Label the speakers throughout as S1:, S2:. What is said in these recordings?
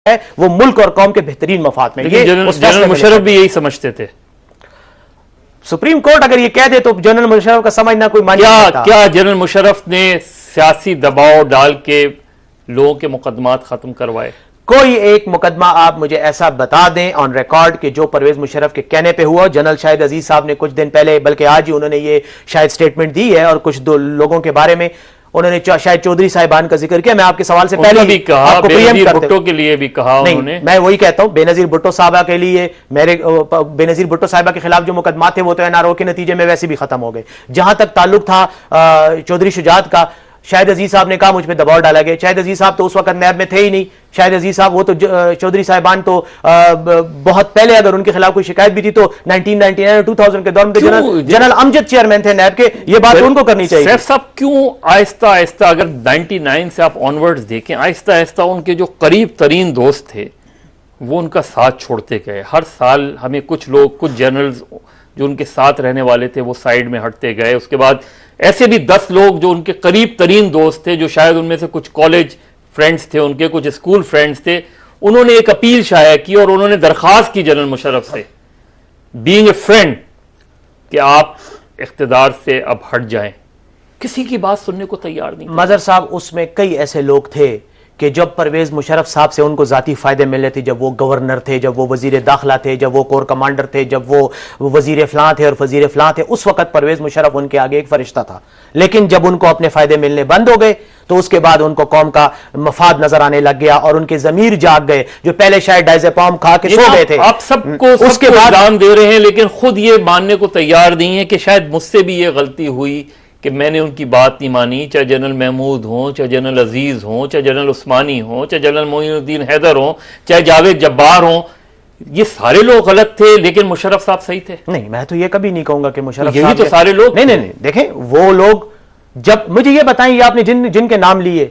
S1: है वो मुल्क और कौम के बेहतरीन मफाद में। ये
S2: जनरल मुशर्रफ भी यही समझते थे।
S1: सुप्रीम कोर्ट अगर ये कह दे तो जनरल मुशर्रफ का समझना कोई मायने नहीं रखता।
S2: क्या जनरल मुशर्रफ ने सियासी दबाव डाल के लोगों के मुकदमात खत्म करवाए?
S1: कोई एक मुकदमा आप मुझे ऐसा बता दें ऑन रिकॉर्ड कि जो परवेज मुशर्रफ के कहने पे हुआ। जनरल शाहिद अजीज साहब ने कुछ दिन पहले, बल्कि आज ही उन्होंने ये शायद स्टेटमेंट दी है और कुछ दो लोगों के बारे में उन्होंने शायद चौधरी साहिबान का जिक्र किया। मैं आपके सवाल से पहले
S2: भी कहा, बेनजीर भुट्टो के लिए भी कहा उन्होंने।
S1: मैं वही कहता हूं, बेनजीर भुट्टो साहबा के लिए, मेरे बेनजीर भुट्टो साहिबा के खिलाफ जो मुकदमा थे वो तो एनआरओ के नतीजे में वैसे भी खत्म हो गए। जहां तक ताल्लुक था चौधरी शुजात का, शाहिद अजीज साहब ने कहा मुझ पे दबाव डाला गया। शाहिद अजीज साहब तो उस वक्त नैब में थे ही नहीं। शाहिद अजीज साहब वो तो चौधरी साहिबान तो बहुत पहले, अगर उनके खिलाफ कोई शिकायत भी थी तो 1999 2000 के दौरान जनरल अमजद चेयरमैन थे नैब के। ये बात उनको करनी चाहिए।
S2: सैफ साहब क्यों आहिस्ता आहिस्ता, अगर 99 से आप ऑनवर्ड्स देखें, आहिस्ता आहिस्ता उनके जो करीब तरीन दोस्त थे वो उनका साथ छोड़ते गए। हर साल हमें कुछ लोग, कुछ जनरल्स जो उनके साथ रहने वाले थे वो साइड में हटते गए। उसके बाद ऐसे भी 10 लोग जो उनके करीब तरीन दोस्त थे, जो शायद उनमें से कुछ कॉलेज फ्रेंड्स थे उनके, कुछ स्कूल फ्रेंड्स थे, उन्होंने एक अपील शाया की और उन्होंने दरख्वास्त की जनरल मुशर्रफ से, बीइंग ए फ्रेंड, कि आप इख्तिदार से अब हट जाएं। किसी की बात सुनने को तैयार नहीं।
S1: मजहर साहब, उसमें कई ऐसे लोग थे कि जब परवेज मुशर्रफ साहब से उनको जाती फायदे मिले थे, जब वो गवर्नर थे, जब वो वजीर दाखिला थे, जब वो कोर कमांडर थे, जब वो वजीर फलां थे और वजीर फलां थे, उस वक्त परवेज मुशर्रफ उनके आगे एक फरिश्ता था। लेकिन जब उनको अपने फायदे मिलने बंद हो गए तो उसके बाद उनको कौम का मफाद नजर आने लग गया और उनके जमीर जाग गए, जो पहले शायद डायज़ेपाम खा के सो गए थे।
S2: आप सबको उसके बाद दाम दे रहे हैं, लेकिन खुद ये मानने को तैयार नहीं है कि शायद मुझसे भी ये गलती हुई कि मैंने उनकी बात नहीं मानी। चाहे जनरल महमूद हो, चाहे जनरल अजीज हो, चाहे जनरल उस्मानी हो, चाहे जनरल मोइनुद्दीन हैदर हो, चाहे जावेद जब्बार हो, ये सारे लोग गलत थे लेकिन मुशर्रफ साहब सही थे।
S1: नहीं, मैं तो ये कभी नहीं कहूंगा कि मुशर्रफ
S2: यही तो सारे लोग
S1: नहीं, देखें वो लोग, जब मुझे ये बताएं, ये आपने जिनके नाम लिए,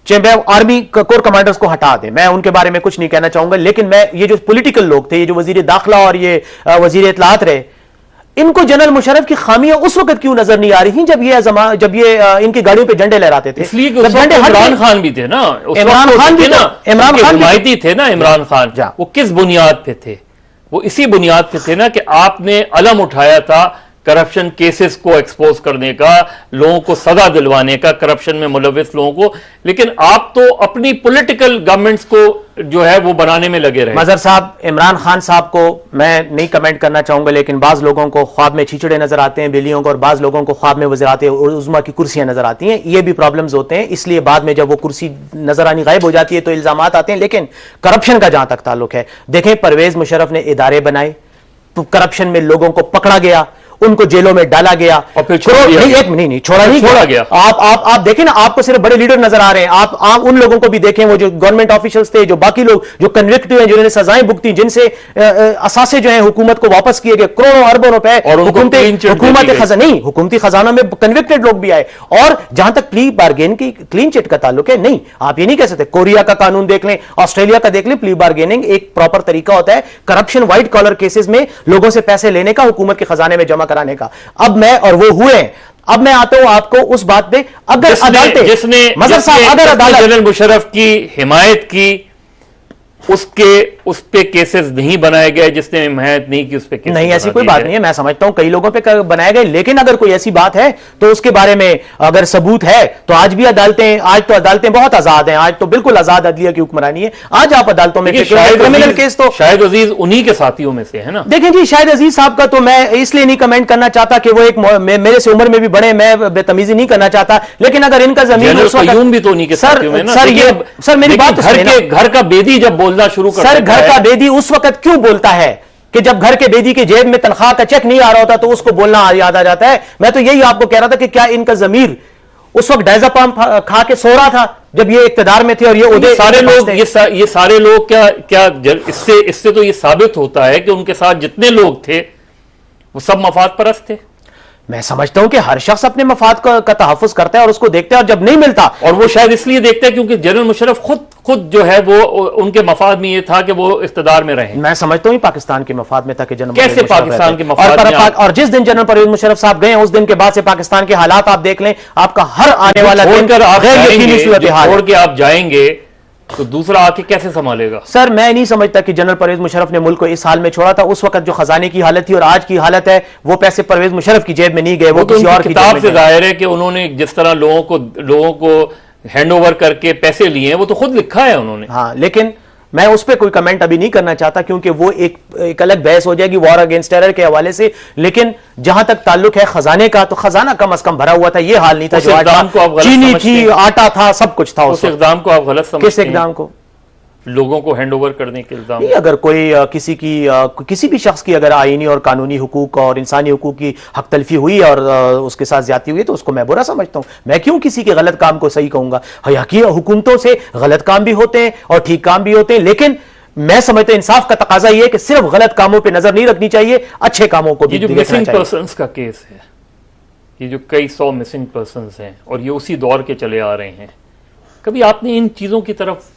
S1: चाहे आर्मी कोर कमांडर्स को हटा दें, मैं उनके बारे में कुछ नहीं कहना चाहूंगा, लेकिन मैं ये जो पॉलिटिकल लोग थे, ये जो वजीर दाखिला और ये वजीर इत्तलात रहे, इनको जनरल मुशर्रफ की खामियां उस वक्त क्यों नजर नहीं आ रही थी जब ये इनकी गाड़ियों पे झंडे लहराते थे?
S2: इसलिए इमरान खान भी थे ना,
S1: इमरान खान भी ना,
S2: इमरान खान हिमायती थे ना। इमरान खान वो किस बुनियाद पे थे? वो इसी बुनियाद पे थे ना कि आपने अलम उठाया था करप्शन केसेस को एक्सपोज करने का, लोगों को सजा दिलवाने का, करप्शन में मुलविस लोगों को, लेकिन आप तो अपनी पॉलिटिकल गवर्नमेंट्स को जो है वो बनाने में लगे रहे।
S1: मजहर साहब, इमरान खान साहब को मैं नहीं कमेंट करना चाहूंगा, लेकिन बाज लोगों को ख्वाब में छींचड़े नजर आते हैं बिल्लियों को, और बाज लोगों को ख्वाब में वज़ीरात उज़्मा की कुर्सियां नजर आती हैं। ये भी प्रॉब्लम्स होते हैं, इसलिए बाद में जब वो कुर्सी नजर आनी गायब हो जाती है तो इल्जामात आते हैं। लेकिन करप्शन का जहां तक ताल्लुक है, देखें परवेज मुशर्रफ ने इदारे बनाए, तो करप्शन में लोगों को पकड़ा गया, उनको जेलों में डाला गया
S2: और फिर
S1: छोड़ा गया। आप देखें ना, आपको सिर्फ बड़े लीडर नजर आ रहे हैं, आप उन लोगों को भी देखें, वो जो गवर्नमेंट ऑफिशियल्स थे, जो बाकी लोग जो कन्विक्ट हुए, जिन्होंने सजाएं भुगती, जिनसे असासे जो है हुकूमत को वापस किए गए, करोड़ों अरबों रुपए, और हुकूमती खजाना में कन्विक्टेड लोग भी आए। और जहां तक प्ली बार्गेन की क्लीन चिट का ताल्लुक है, नहीं, आप ये नहीं कह सकते। कोरिया का कानून देख लें, ऑस्ट्रेलिया का देख लें, प्ली बार्गेनिंग एक प्रॉपर तरीका होता है करप्शन व्हाइट कॉलर केसेस में लोगों से पैसे लेने का, हुकूमत के खजाने में जमा कराने का। अब मैं, और वो हुए, अब मैं आता हूं आपको उस बात पे, अगर अदालतें,
S2: जिसने जनरल मुशर्रफ की हिमायत की, उस पे केसेस नहीं बनाए गए, जिसने हिमायत नहीं की उस पे केसेस
S1: नहीं, ऐसी कोई बात नहीं है। मैं समझता हूं कई लोगों पे बनाए गए, लेकिन अगर कोई ऐसी बात है तो उसके बारे में अगर सबूत है तो आज भी अदालतें, आज तो अदालतें बहुत आजाद हैं, आज तो बिल्कुल आजाद अदलिया की हुक्मरानी है। आज आप अदालतों में क्रिमिनल केस, तो
S2: शाहिद अजीज उन्हीं के साथियों में से है ना।
S1: देखें जी, शाहिद अजीज साहब का तो मैं इसलिए नहीं कमेंट करना चाहता कि वो एक मेरे से उम्र में भी बड़े, मैं बेतमीजी नहीं करना चाहता, लेकिन अगर इनका जमीन
S2: भी तो उन्हीं के साथियों में ना।
S1: सर मेरी बात,
S2: घर का बेदी जब बोलना शुरू कर,
S1: सर घर का बेदी उस वक्त क्यों बोलता है कि जब घर के बेदी की जेब में तनख्वाह का चेक नहीं आ रहा होता तो उसको बोलना याद आ जाता है। मैं तो यही आपको कह रहा था कि क्या इनका जमीर उस वक्त डायज़ेपाम खा के सो रहा था जब ये इक्तदार में थे, और ये
S2: सारे लोग, ये सारे लोग क्या इससे तो ये साबित होता है कि उनके साथ जितने लोग थे वो सब मफाद परस्त थे।
S1: मैं समझता हूं कि हर शख्स अपने मफाद का तहफ़्फ़ुज़ करता है और उसको देखता है, और जब नहीं मिलता,
S2: और वो शायद इसलिए देखता है क्योंकि जनरल मुशर्रफ खुद जो है वो उनके मफाद में ये था कि वो इख्तिदार में रहे।
S1: मैं समझता हूं पाकिस्तान के मफाद में था कि जनरल
S2: कैसे पाकिस्तान के मफाद में,
S1: और जिस दिन जनरल परवेज मुशर्रफ साहब गए उस दिन के बाद से पाकिस्तान के हालात आप देख लें, आपका हर आने वाला दिन
S2: छोड़ के आप जाएंगे तो दूसरा आके कैसे संभालेगा?
S1: सर मैं नहीं समझता कि जनरल परवेज मुशर्रफ ने मुल्क को इस हाल में छोड़ा था। उस वक्त जो खजाने की हालत थी और आज की हालत है, वो पैसे परवेज मुशर्रफ की जेब में नहीं गए, वो
S2: तो
S1: किसी और की
S2: किताब
S1: जेब
S2: से
S1: में
S2: जाहिर है कि उन्होंने जिस तरह लोगों को हैंड ओवर करके पैसे लिए हैं, वो तो खुद लिखा है उन्होंने।
S1: हाँ, लेकिन मैं उस पर कोई कमेंट अभी नहीं करना चाहता, क्योंकि वो एक अलग बहस हो जाएगी वॉर अगेंस्ट टेरर के हवाले से। लेकिन जहां तक ताल्लुक है खजाने का, तो खजाना कम से कम भरा हुआ था, ये हाल नहीं था जो आज चीनी थी, आटा था, सब कुछ था।
S2: उस इक़दाम को आप गलत समझते हैं?
S1: किस इक़दाम को?
S2: लोगों को हैंड ओवर करने के इल्जाम?
S1: नहीं, अगर कोई किसी भी शख्स की अगर आईनी और कानूनी हुकूक और इंसानी हुकूक की हक तलफी हुई और उसके साथ ज्यादती हुई, तो उसको मैं बुरा समझता हूं। मैं क्यों किसी के गलत काम को सही कहूंगा? हकीकी हुकूमतों से गलत काम भी होते हैं और ठीक काम भी होते हैं, लेकिन मैं समझता हूं इंसाफ का तकाजा यह है कि सिर्फ गलत कामों पर नजर नहीं रखनी चाहिए, अच्छे कामों को भी
S2: देखना चाहिए। मिसिंग पर्संस का केस है, ये जो कई 100 मिसिंग पर्संस हैं और ये उसी दौर के चले आ रहे हैं, कभी आपने इन चीजों की तरफ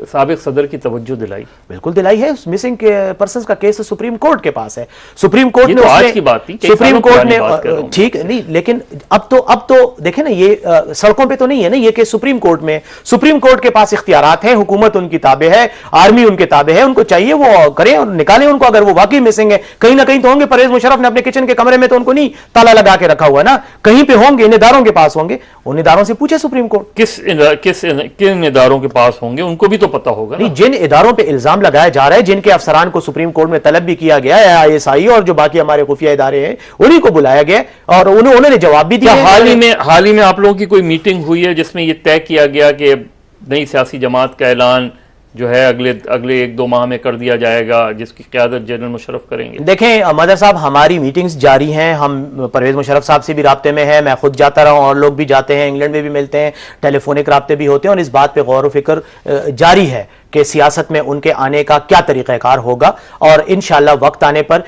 S2: साबिक सदर की तवज्जो दिलाई?
S1: बिल्कुल दिलाई है। मिसिंग पर्संस का केस सुप्रीम कोर्ट के पास है। सुप्रीम कोर्ट ने
S2: तो आज की बात थी,
S1: सुप्रीम कोर्ट ने ठीक नहीं, लेकिन अब तो देखे ना, ये सड़कों पे तो नहीं है ना ये केस, सुप्रीम कोर्ट में। सुप्रीम कोर्ट के पास इख्तियारात हैं, हुकूमत उनकी ताबे है, आर्मी उनके ताबे है, उनको चाहिए वो करें और निकालें उनको, अगर वो वाकई मिसिंग है। कहीं ना कहीं तो होंगे। परवेज मुशर्रफ ने अपने किचन के कमरे में तो उनको नहीं ताला लगा के रखा हुआ ना, कहीं पे होंगे, इन इदारों के पास होंगे। उन इदारों से पूछे सुप्रीम कोर्ट
S2: किन इदारों के पास होंगे, उनको भी तो पता होगा ना।
S1: जिन इदारों पे इल्जाम लगाया जा रहा है, जिनके अफसरान को सुप्रीम कोर्ट में तलब भी किया गया है, ISI और जो बाकी हमारे खुफिया इदारे हैं, उन्हीं को बुलाया गया और उन्होंने जवाब भी दिया।
S2: हाल ही में आप लोगों की कोई मीटिंग हुई है जिसमें यह तय किया गया कि नई सियासी जमात का ऐलान जो है अगले 1-2 माह में कर दिया जाएगा, जिसकी क़यादत जनरल मुशर्रफ करेंगे?
S1: देखें मदर साहब, हमारी मीटिंग्स जारी हैं, हम परवेज मुशर्रफ साहब से भी राब्ते में हैं, मैं खुद जाता रहा हूं और लोग भी जाते हैं, इंग्लैंड में भी मिलते हैं, टेलीफोनिक राब्ते भी होते हैं और इस बात पे गौर व फिक्र जारी है कि सियासत में उनके आने का क्या तरीक़ाकार होगा। और इंशाअल्लाह वक्त आने पर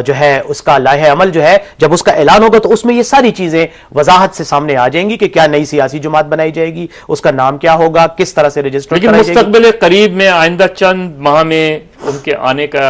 S1: जो है उसका लाहे अमल जो है, जब उसका ऐलान होगा तो उसमें ये सारी चीजें वजाहत से सामने आ जाएंगी कि क्या नई सियासी जमात बनाई जाएगी, उसका नाम क्या होगा, किस तरह से रजिस्टर कराई जाएगी।
S2: मुस्तकबिल करीब में आइंदा चंद माह में उनके आने का